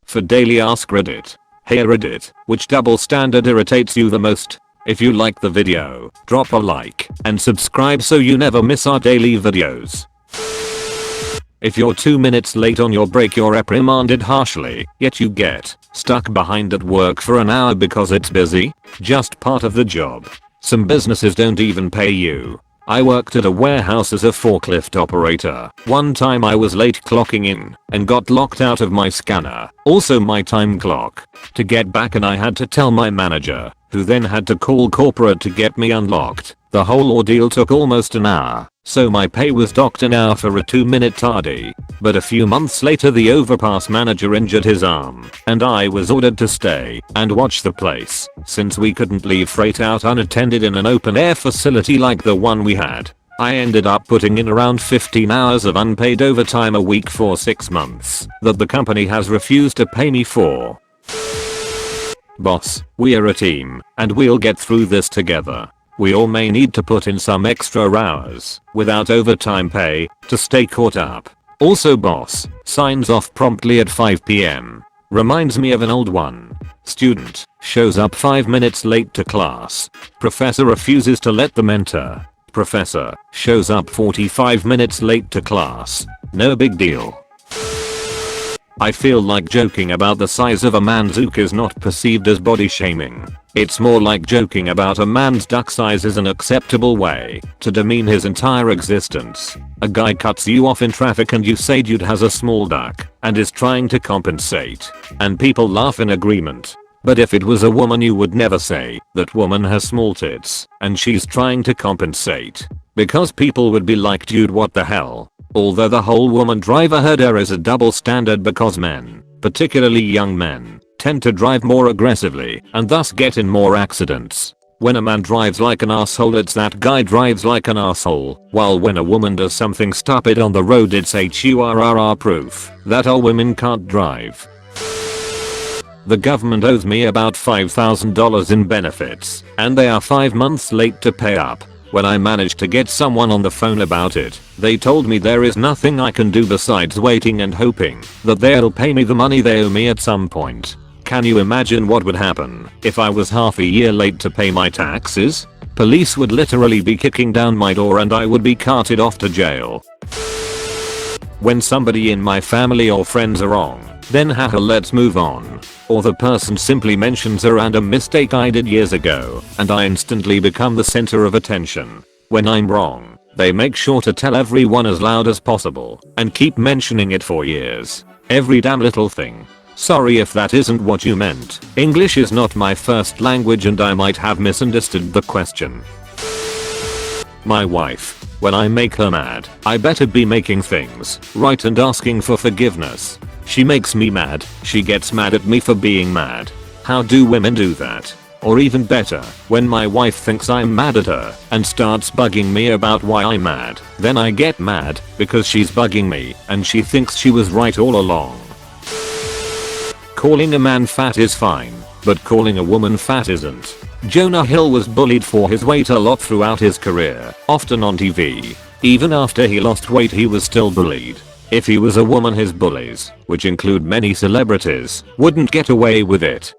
For daily ask Reddit. Hey Reddit, which double standard irritates you the most? If you like the video, drop a like and subscribe so you never miss our daily videos. If you're 2 minutes late on your break you're reprimanded harshly, yet you get stuck behind at work for an hour because it's busy? Just part of the job. Some businesses don't even pay you. I worked at a warehouse as a forklift operator. One time I was late clocking in and got locked out of my scanner, also my time clock. To get back and I had to tell my manager, who then had to call corporate to get me unlocked. The whole ordeal took almost an hour, so my pay was docked an hour for a 2-minute tardy. But a few months later the overpass manager injured his arm, and I was ordered to stay and watch the place, since we couldn't leave freight out unattended in an open air facility like the one we had. I ended up putting in around 15 hours of unpaid overtime a week for 6 months that the company has refused to pay me for. Boss, we're a team, and we'll get through this together. We all may need to put in some extra hours without overtime pay to stay caught up. Also boss, signs off promptly at 5 PM. Reminds me of an old one. Student, shows up 5 minutes late to class. Professor refuses to let them enter. Professor, shows up 45 minutes late to class. No big deal. I feel like joking about the size of a man's zook is not perceived as body shaming. It's more like joking about a man's duck size is an acceptable way to demean his entire existence. A guy cuts you off in traffic and you say dude has a small duck and is trying to compensate. And people laugh in agreement. But if it was a woman you would never say that woman has small tits and she's trying to compensate. Because people would be like dude what the hell. Although the whole woman driver herder is a double standard because men, particularly young men, tend to drive more aggressively and thus get in more accidents. When a man drives like an asshole it's that guy drives like an asshole, while when a woman does something stupid on the road it's HURRR proof that all women can't drive. The government owes me about $5,000 in benefits, and they are 5 months late to pay up. When I managed to get someone on the phone about it, they told me there is nothing I can do besides waiting and hoping that they'll pay me the money they owe me at some point. Can you imagine what would happen if I was half a year late to pay my taxes? Police would literally be kicking down my door and I would be carted off to jail. When somebody in my family or friends are wrong, then haha let's move on. Or the person simply mentions a random mistake I did years ago and I instantly become the center of attention. When I'm wrong, they make sure to tell everyone as loud as possible and keep mentioning it for years. Every damn little thing. Sorry if that isn't what you meant. English is not my first language and I might have misunderstood the question. My wife. When I make her mad, I better be making things right and asking for forgiveness. She makes me mad, she gets mad at me for being mad. How do women do that? Or even better, when my wife thinks I'm mad at her and starts bugging me about why I'm mad, then I get mad because she's bugging me and she thinks she was right all along. Calling a man fat is fine, but calling a woman fat isn't. Jonah Hill was bullied for his weight a lot throughout his career, often on TV. Even after he lost weight he was still bullied. If he was a woman his bullies, which include many celebrities, wouldn't get away with it.